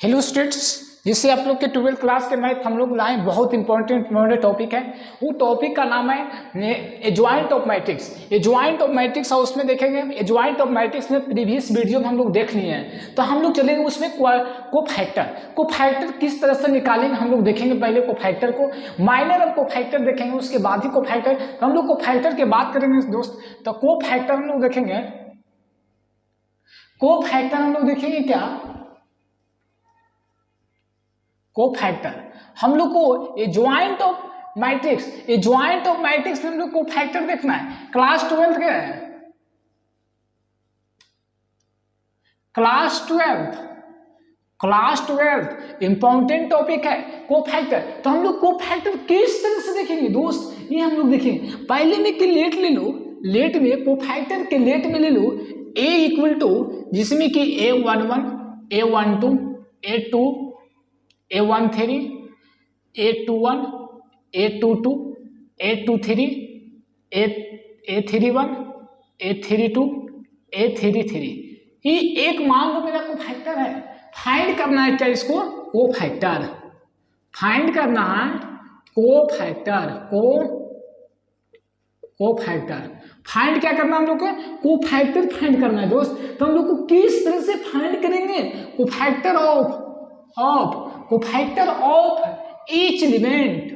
Hello students, जिससे आप लोग के 12th क्लास के मैथ हम लोग लाए बहुत इंपॉर्टेंट टॉपिक है। वो टॉपिक का नाम है adjoint of matrix. Adjoint of matrix और उसमें देखेंगे एडजॉइंट ऑफ मैट्रिक्स में प्रीवियस वीडियो में हम लोग देख लिए हैं, तो हम लोग चलेंगे उसमें कोफैक्टर किस तरह से निकालेंगे हम लोग देखेंगे। पहले कोफैक्टर को, माइनर और कोफैक्टर देखेंगे, उसके बाद ही कोफैक्टर। तो हम लोग कोफैक्टर की बात करेंगे दोस्त, तो कोफैक्टर हम लोग देखेंगे। कोफैक्टर हम लोग देखेंगे क्या, कोफैक्टर हम लोग को adjoint of matrix, adjoint of matrix में हम लोग कोफैक्टर देखना है। क्लास 12 के क्लास 12 इंपॉर्टेंट टॉपिक है कोफैक्टर। तो हम लोग कोफैक्टर किस तरह से देखेंगे दोस्त, ये हम लोग देखेंगे। पहले में कि लेट ले लो, लेट में कोफैक्टर के लेट में ले लो a इक्वल टू, जिसमें कि a11 a12 a2 a13 a21 a22 a23 a31 a32 a33, ये एक मान लो मेरा कोफैक्टर है। फाइंड करना है क्या इसको, कोफैक्टर फाइंड करना है, कोफैक्टर फाइंड क्या करना हम लोग को, कोफैक्टर फाइंड करना है दोस्त। तो हम लोग को किस तरह से फाइंड करेंगे, cofactor of each element,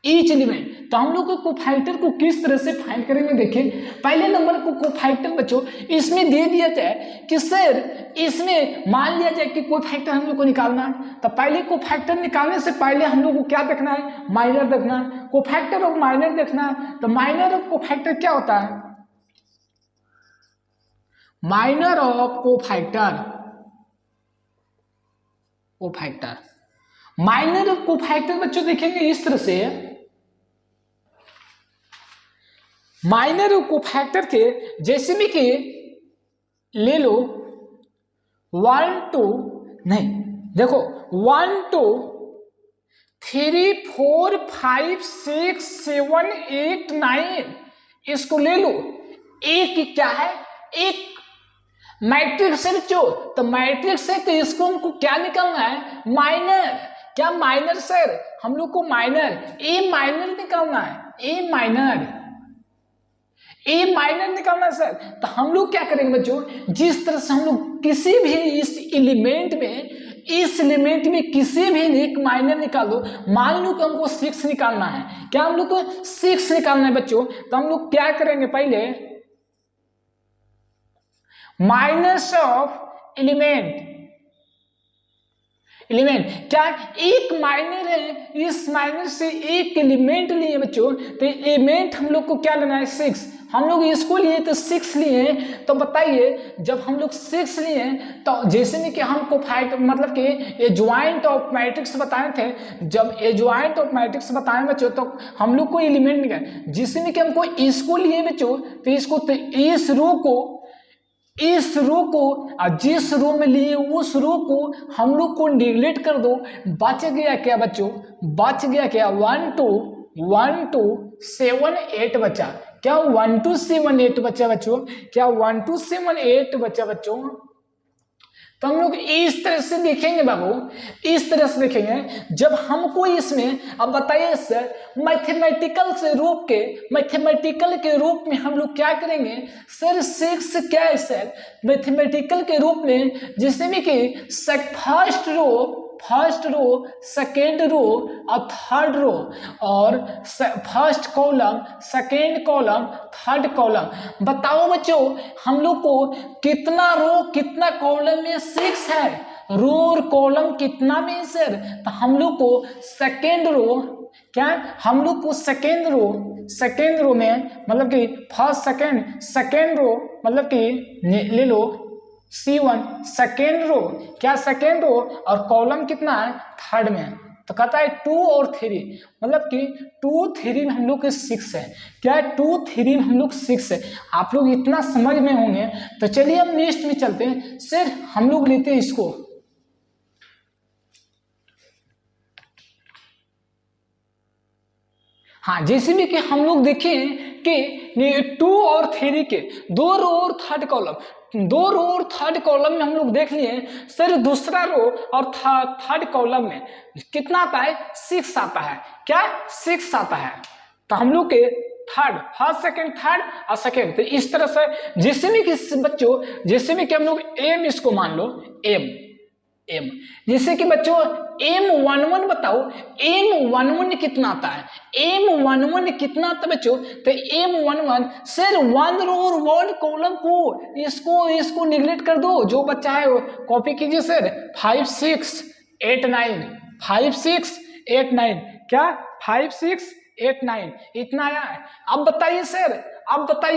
each element. तो हम लोग को कोफैक्टर को किस तरह से फाइंड करेंगे, देखिए पहले नंबर को कोफैक्टर बच्चों इसमें दे दिया जाए कि सर इसमें मान लिया जाए कि कोफैक्टर हम लोग को निकालना है। तो पहले कोफैक्टर निकालने से पहले हम लोग को क्या देखना है, माइनर देखना है। कोफैक्टर और माइनर देखना है। तो माइनर और कोफैक्टर क्या होता है, minor of cofactor, minor of cofactor बच्चों देखेंगे इस तरह से। माइनर ऑफ कोफैक्टर के जैसे में कि ले लो 1 2 नहीं, देखो 1 2 3 4 5 6 7 8 9, इसको ले लो। एक क्या है, एक मैट्रिक्स है बच्चों। तो मैट्रिक्स है तो इसको हमको क्या निकालना है, माइनर। क्या माइनर सर, हम लोग को माइनर ए माइनर निकालना है, ए माइनर निकालना है सर। तो हम लोग क्या करेंगे बच्चों, जिस तरह से हम लोग किसी भी इस एलिमेंट में किसी भी एक माइनर निकाल दो। मान लो कि हमको 6 निकालना है, क्या हम लोग को 6 निकालना है बच्चों। तो हम लोग क्या करेंगे, पहले माइनस ऑफ एलिमेंट क्या एक माइनर है, इस माइनर से एक एलिमेंट लिए बच्चों। तो एलिमेंट हम लोग को क्या लेना है, 6। हम लोग इसको लिए तो 6 लिए। तो बताइए जब हम लोग 6 लिए तो जैसे में कि हमको फाइंड मतलब कि एडजॉइंट ऑफ मैट्रिक्स बताए थे। जब एडजॉइंट ऑफ मैट्रिक्स बताए बच्चों तो हम लोग को एलिमेंट निकाले, जिसमें कि हमको इसको लिए बच्चों। तो इसको तो इस रो को जिस रो में लिए उस रो को हम लोग को निगलेक्ट कर दो। बच गया क्या बच्चों, बच गया क्या 1 2 7 8 बचा। क्या 1 2 7 8 बचा बच्चों, क्या 1 2 7 8 बचा बच्चों। तो हम लोग इस तरह से देखेंगे बाबू, इस तरह से देखेंगे। जब हमको इसमें, अब बताइए सर मैथमेटिकल के रूप में हम लोग क्या करेंगे सर, 6 क्या है सर मैथमेटिकल के रूप में, जिसमें कि फर्स्ट रो सेकेंड रो और थर्ड रो, और first column second column third column. बताओ बच्चों हम लोग को कितना रो कितना कॉलम में 6 है, रो और कॉलम कितना में सर। तो हम लोग को सेकेंड रो, क्या हम लोग को सेकेंड रो में मतलब कि फर्स्ट सेकेंड रो मतलब कि ले लो C1 सेकेंड रो, क्या सेकेंड रो, और कॉलम कितना है थर्ड में। तो कहता है 2 और 3 मतलब कि 2 3 में हम लोग के 6 है। क्या 2 3 में हम लोग 6 है। आप लोग इतना समझ में होंगे। तो चलिए हम नेक्स्ट में चलते हैं। सर हम लोग लेते हैं इसको, हाँ, जैसे भी कि हम लोग देखें कि 2 और 3 के 2 रो और थर्ड कॉलम, 2 रो और थर्ड कॉलम में हम लोग देख लिए सर, दूसरा रो और थर्ड कॉलम में कितना आता है, 6 आता है। क्या 6 आता है। तो हम लोग के थर्ड, फर्स्ट सेकंड थर्ड और सेकंड, तो इस तरह से जैसे भी कि बच्चों, जैसे भी कि हम लोग एम, इसको मान लो एम, जैसे कि बच्चों M11 बताओ, M11 कितना आता है, M11 कितना आता है बच्चों। तो M11 सर 1 रो और 1 कॉलम को इसको निगलेक्ट कर दो, जो बच्चा है वो कॉपी कीजिए सर। 5 6 8 9, 5 6 8 9, क्या 5 6 8 9 इतना आया है। अब बताइए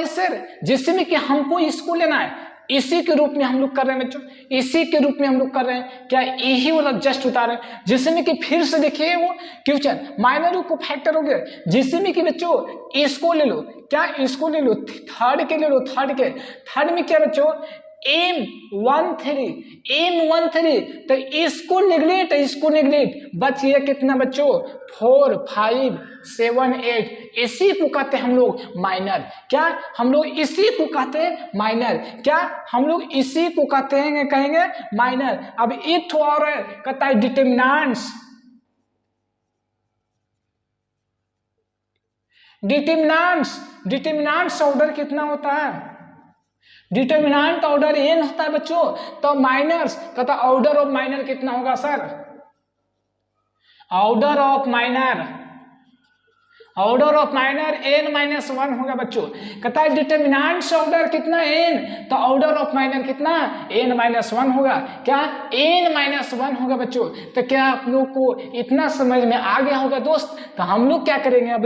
सर, जैसे में कि हमको इसको लेना है, इसी के रूप में हम लोग कर रहे हैं बच्चों, इसी के रूप में हम लोग कर रहे हैं। क्या यही वाला जस्ट उतारे, जिसमें कि फिर से देखिए वो क्वेश्चन माइनर को फैक्टर हो गया, जिसमें कि बच्चों इसको ले लो, क्या इसको ले लो, थर्ड के ले लो, थर्ड में क्या बच्चों M13, तो इसको निगलेक्ट बच गया कितना बच्चों 4 5 7 8, इसी को कहते हैं हम लोग माइनर। क्या हम लोग इसी को कहते हैं माइनर, क्या हम लोग इसी को कहते हैं, कहेंगे माइनर। अब एक और कहता है डिटर्मिनेंट्स ऑर्डर कितना होता है, डिटर्मिनेंट ऑर्डर n होता है बच्चों। तो माइनर्स कहता ऑर्डर ऑफ माइनर कितना होगा sir, order of minor n-1 होगा बच्चों। कहता है डिटर्मिनेंट्स ऑर्डर कितना n, तो ऑर्डर ऑफ माइनर कितना n-1 होगा। क्या n-1 होगा बच्चों। तो क्या आप लोग को इतना समझ में आ गया होगा दोस्त। तो हम लोग क्या करेंगे अब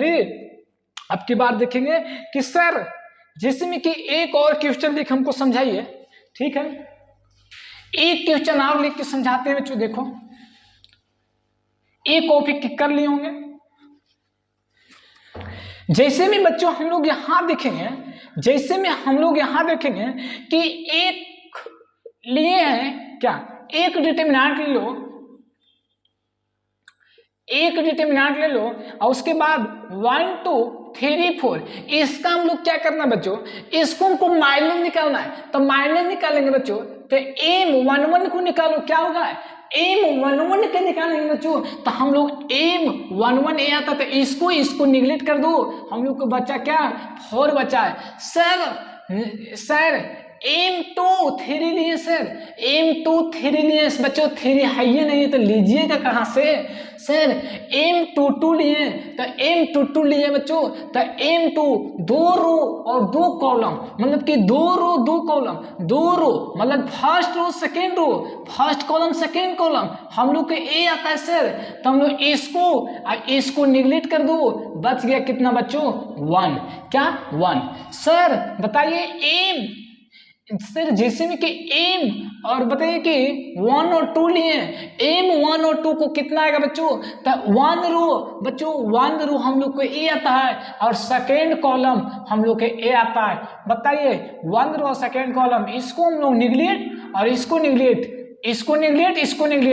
की बार देखेंगे कि सर जिसमें कि एक और क्वेश्चन लिख हमको समझाइए, ठीक है। एक क्वेश्चन और लिख के समझाते हैं बच्चों। देखो एक कॉपी कर लिए होंगे। जैसे में बच्चों हम लोग यहां देखेंगे, कि एक लिए हैं, क्या एक डिटर्मिनेंट ले लो, और उसके बाद 1 2 3 4, इसका हम लोग क्या करना बच्चों, इसको हमको माइनर निकालना है। तो माइनर निकालेंगे बच्चों, तो M11 को निकालो, क्या होगा M11 के निकालेंगे बच्चों। तो हम लोग M11 ए आता, तो इसको निगलेक्ट कर दो, हम लोग को बचा क्या 4 बचा है। सर M23 लिए सर, M23 लिए बच्चों, 3 है ही नहीं तो लीजिएगा कहां से सर। M22 लिए, तो M22 लिए बच्चों, तो M2 2 रो और 2 कॉलम, मतलब कि 2 रो 2 कॉलम, 2 रो मतलब first row second row, first column second column, हम लोग के ए आता है सर। तो हम लोग इसको निगलेक्ट कर दो, बच गया कितना बच्चों 1, क्या 1। सर बताइए एम, सर जैसे में कि एम और बताइए कि 1 और 2 लिए, M1 और 2 को कितना आएगा बच्चों, तो 1 रो बच्चों, 1 रो हम लोग को ए आता है, और सेकेंड कॉलम हम लोग के ए आता है। बताइए 1 रो सेकेंड कॉलम, इसको हम लोग निगलेक्ट और इसको निगलेक्ट,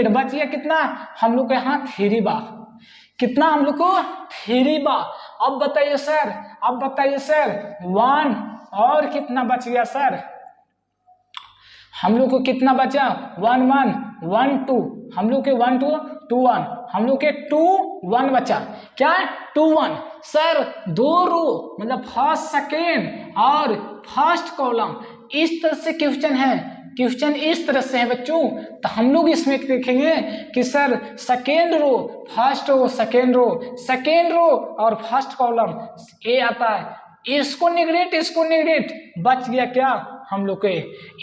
बच गया कितना हम लोग के यहाँ 3 बार, कितना हम लोग को 3 बार। अब बताइए सर 1 और कितना बच गया सर, हम लोग को कितना बचा 1 1 1 2, हम लोग के 1 2 2 1, हम लोग के 2 1 बचा, क्या 2 1। सर 2 रो मतलब फर्स्ट सेकेंड और फर्स्ट कॉलम, इस तरह से क्वेश्चन इस तरह से है बच्चों। तो हम लोग इसमें देखेंगे कि sir second row first row second row और फर्स्ट कॉलम ए आता है, इसको निगलेक्ट, बच गया क्या हम लोग के,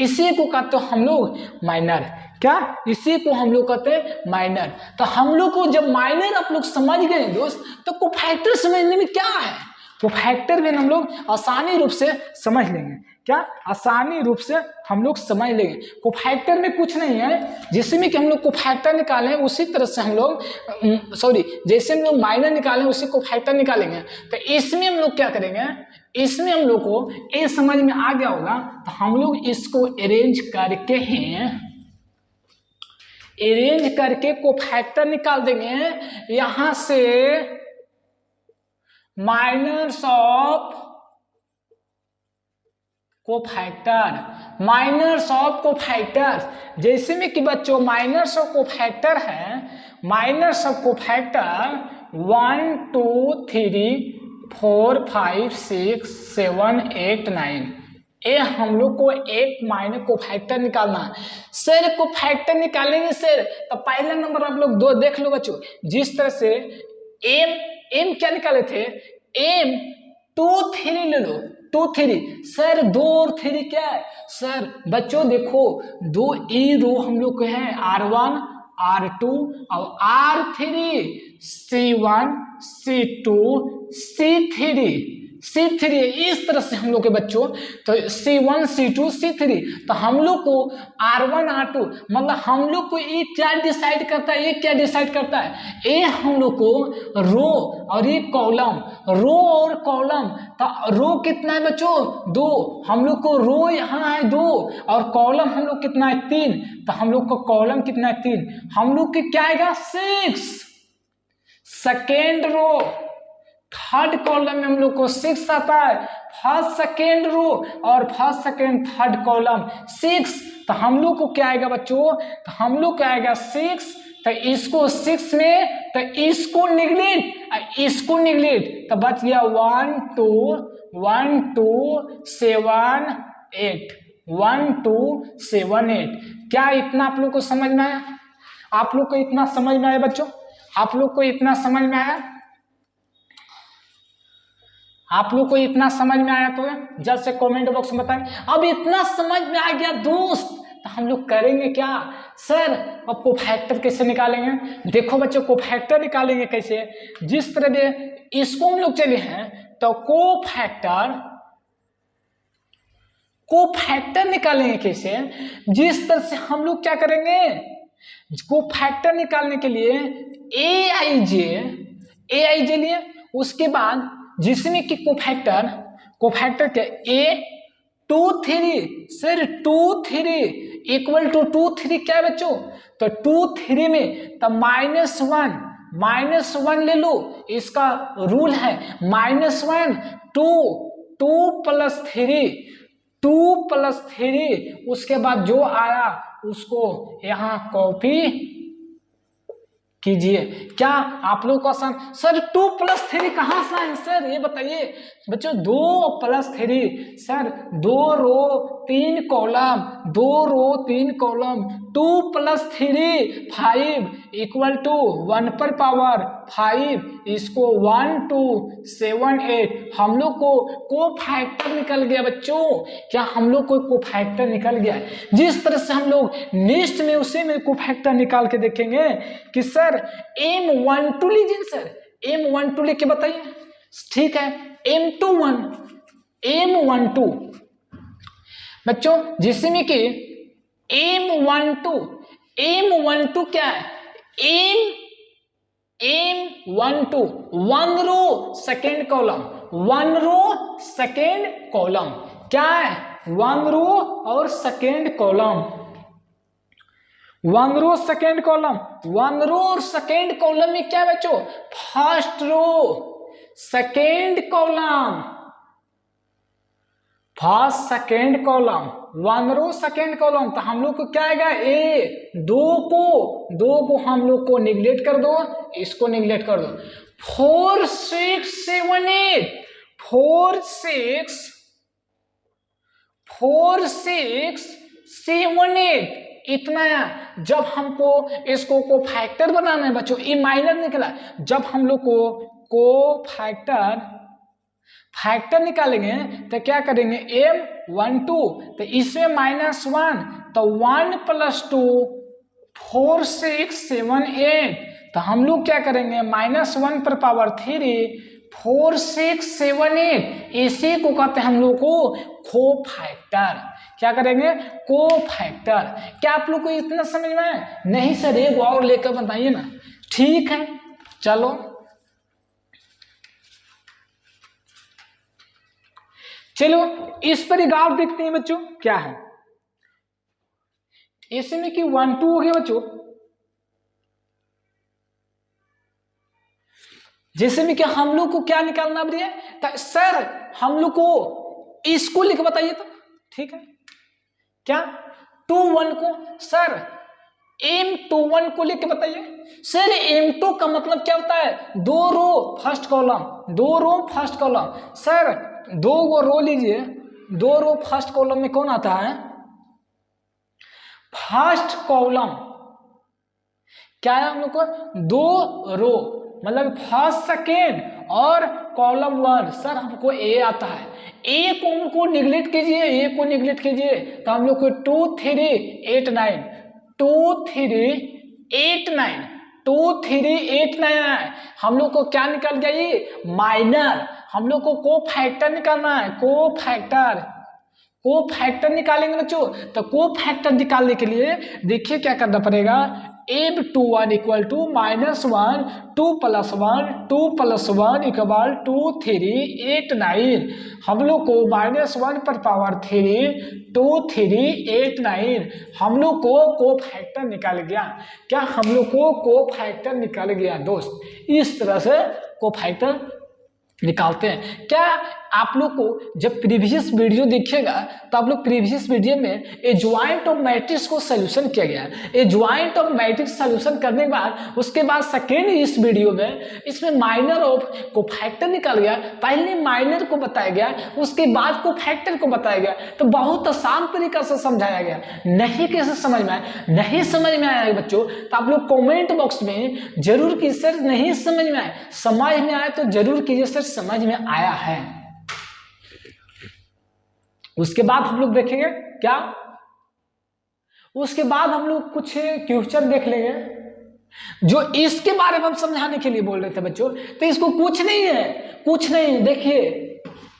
इसी को कहते हम लोग माइनर। क्या इसी को हम लोग कहते हैं माइनर। तो हम लोग को जब माइनर आप लोग समझ गए दोस्त, तो कोफैक्टर समझने में क्या है, कोफैक्टर भी हम लोग आसानी रूप से समझ लेंगे। क्या आसानी रूप से हम लोग समझ लेंगे। कोफैक्टर में कुछ नहीं है, जिसमें कि हम लोग कोफैक्टर निकालें उसी तरह से हम लोग जैसे हम लोग माइनर निकालें उसी कोफैक्टर निकालेंगे। तो इसमें हम लोग क्या करेंगे, इसमें हम लोग को ये समझ में आ गया होगा, तो हम लोग इसको अरेंज करके कोफैक्टर निकाल देंगे। यहां से minus of cofactor, minus of cofactor. जैसे में कि बच्चों माइनस ऑफ कोफैक्टर है, माइनस ऑफ कोफैक्टर 1 2 3 4 5 6 7 8 9, ये हम लोग को एक माइनस कोफैक्टर निकालना है। सर कोफैक्टर निकालेंगे सर, तो पहला नंबर आप लोग दो देख लो बच्चों, जिस तरह से एम क्या निकाले थे, एम 2 3 ले लो, 2 3 सर 2 और 3 क्या है सर, बच्चों देखो दो ई रो हम लोग के हैं R1 R2 और R3 C1 C2 C3 C3, इस तरह से हम लोग के बच्चों, तो C1 C2 C3, तो हम लोग को R1 R2 मतलब हम लोग को ये क्या डिसाइड करता है, ये क्या डिसाइड करता है, ये हम लोग को रो और ये कॉलम, रो और कॉलम, तो रो कितना है बच्चों 2, हम लोग को रो यहाँ है 2 और कॉलम हम लोग कितना है 3, तो हम लोग को कॉलम कितना है 3, हम लोग के क्या आएगा 6। सेकेंड रो थर्ड कॉलम में हम लोग को 6 आता है, फर्स्ट सेकेंड रो और फर्स्ट सेकेंड थर्ड कॉलम 6, तो हम लोग को क्या आएगा बच्चों, तो हम लोग क्या आएगा 6, तो इसको 6 में, तो इसको निगलेक्ट, इसको निगलेक्ट, तो बच गया 1 2 1 2 7 8 1 2 7 8। क्या इतना आप लोग को समझ में आया, आप लोग को इतना समझ में आया बच्चों, आप लोग को इतना समझ में आया, आप लोग को इतना समझ में आया तो जल्द से कमेंट बॉक्स में बताएं। अब इतना समझ में आ गया दोस्त, तो हम लोग करेंगे क्या सर, अब कोफैक्टर कैसे निकालेंगे, देखो बच्चों कोफैक्टर निकालेंगे कैसे, जिस तरह से इसको हम लोग चले हैं, तो कोफैक्टर निकालेंगे कैसे, जिस तरह से हम लोग क्या करेंगे, कोफैक्टर निकालने के लिए ए आई जे लिए, उसके बाद जिसमें कि कोफैक्टर के A 2 3 सर 2 3 इक्वल टू 2 3 क्या है बच्चों, तो 2 3 में तो -1 ले लो, इसका रूल है -1 2 2 + 3 उसके बाद जो आया उसको यहां कॉपी कीजिए। क्या आप लोग क्वेश्चन सर 2 + 3 कहां से है सर, ये बताइए बच्चों, 2 + 3 sir 2 row 3 column, 2 row 3 column, 2 + 3 5 equal to 1 पर पावर 5, इसको 1 2 7 8, हम लोग को कोफैक्टर निकल गया बच्चों, क्या हम लोग को कोफैक्टर निकल गया, जिस तरह से हम लोग नेक्स्ट में उसी में कोफैक्टर निकाल के देखेंगे कि सर M12 लीजिए सर, M12 लेके बताइए, ठीक है M12 बच्चों, जिसमें कि M12 क्या है, M12 1 row second column, 1 row second column, क्या है 1 रो और second column, 1 row second column, 1 row और सेकेंड कॉलम में क्या है बच्चों, first row second column, first second column, 1 row second column, तो हम लोग को क्या आएगा दो को हम लोग को निगलेक्ट कर दो, इसको निगलेक्ट कर दो, 4 6 7 8 4 6 7 8 इतना है। जब हमको इसको कोफैक्टर बनाना है बच्चों, ये माइनर निकला, जब हम लोग को फैक्टर निकालेंगे तो क्या करेंगे M12, तो इसमें -1, तो 1 + 2 4 6 7 8, तो हम लोग क्या करेंगे -1 पर पावर 3 4 6 7 8, इसी को कहते हैं हम लोग को कोफैक्टर, क्या करेंगे कोफैक्टर। क्या आप लोग को इतना समझ में आया, नहीं सर एक और लेकर बताइए ना, ठीक है चलो इस पर एक और देखते हैं बच्चों, क्या है इसमें कि 1 2 हो गया बच्चों, जैसे में क्या हम लोग को क्या निकालना है सर, हम लोग को इसको लिख बताइए तो, ठीक है क्या 2 1 को सर M21 को लिख के बताइए सर। M2 का मतलब क्या होता है 2 रो फर्स्ट कॉलम, 2 रो फर्स्ट कॉलम सर, 2 रो लीजिए, 2 रो फर्स्ट कॉलम में कौन आता है फर्स्ट कॉलम, क्या है हम लोग को 2 रो मतलब फर्स्ट सेकेंड और कॉलम 1 सर हमको ए आता है, ए को हमको निगलेक्ट कीजिए, ए को निगलेक्ट कीजिए तो हम लोग को 2 3 8 9 2 3 8 9 2 3 8 9 है। हम लोग को क्या निकल गया ये माइनर, हम लोग को फैक्टर निकालना है, को फैक्टर निकालेंगे बच्चों। तो को फैक्टर निकालने के लिए देखिए क्या करना पड़ेगा, M21 इक्वल टू -1 2 + 1 2 + 1 इक्वल 2 3 8 9, हम लोग को -1 पर पावर 3 2 3 8 9, हम लोग को फैक्टर निकाल गया। क्या हम लोग को फैक्टर निकाल गया दोस्त, इस तरह से को फैक्टर निकालते हैं। क्या आप लोग को जब प्रीवियस वीडियो देखिएगा तो आप लोग प्रीवियस वीडियो में एडजॉइंट ऑफ मैट्रिक्स को सॉल्यूशन किया गया है। एडजॉइंट ऑफ मैट्रिक्स सॉल्यूशन करने के बाद उसके बाद सेकेंड इस वीडियो में इसमें माइनर ऑफ को फैक्टर निकाल गया। पहले माइनर को बताया गया, उसके बाद को फैक्टर को बताया गया। तो बहुत आसान तरीका से समझाया गया। नहीं कैसे समझ में आया, नहीं समझ में आया बच्चों तो आप लोग कॉमेंट बॉक्स में जरूर कीजिए सर नहीं समझ में आया, समझ में आया तो जरूर कीजिए सर समझ में आया है। उसके बाद हम लोग देखेंगे क्या, उसके बाद हम लोग कुछ क्वेश्चन देख लेंगे जो इसके बारे में हम समझाने के लिए बोल रहे थे बच्चों। तो इसको कुछ नहीं है, कुछ नहीं, देखिए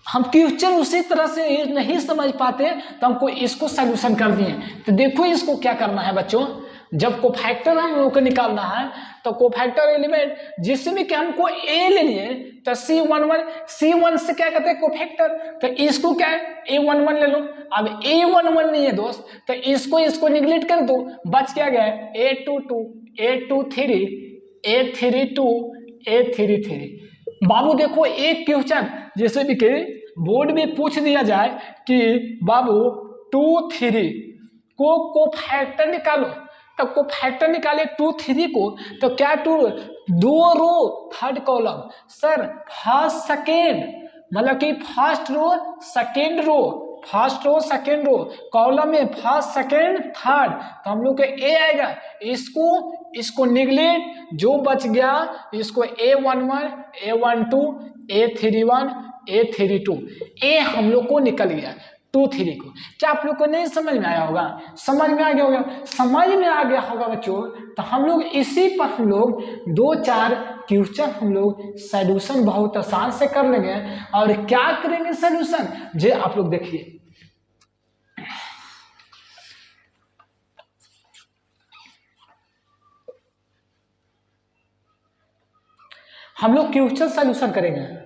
हम क्वेश्चन उसी तरह से नहीं समझ पाते तो हमको इसको सॉल्यूशन कर दिए। तो देखो इसको क्या करना है बच्चों, जब कोफैक्टर हम लोग को निकालना है तो कोफैक्टर एलिमेंट जिसमें कि हमको ए ले लिए तो C11 से क्या कहते हैं कोफैक्टर, तो इसको क्या है A11 ले लो। अब A11 नहीं है दोस्त तो इसको निगलेक्ट कर दो, बच क्या गया A22 A23 A32 A33। बाबू देखो एक क्वेश्चन जैसे भी कि बोर्ड में पूछ दिया जाए कि बाबू 2 3 को फैक्टर निकालो, तब को फैक्टर निकाले 2 3 को तो क्या 2 row third column sir first second मतलब कि first row second row, first row second row column में फर्स्ट सेकेंड थर्ड, तो हम लोग के ए आएगा, इसको निगलेक्ट, जो बच गया इसको A11 A12 A31 A32 ए हम लोग को निकल गया 2 3 को। क्या आप लोग को नहीं समझ में आया होगा, समझ में आ गया होगा, समझ में आ गया होगा बच्चों। तो हम लोग इसी पर हम लोग 2-4 क्वेश्चन हम लोग सॉल्यूशन बहुत आसान से कर लेंगे। और क्या करेंगे सॉल्यूशन जे आप लोग देखिए, हम लोग क्वेश्चन सॉल्यूशन करेंगे।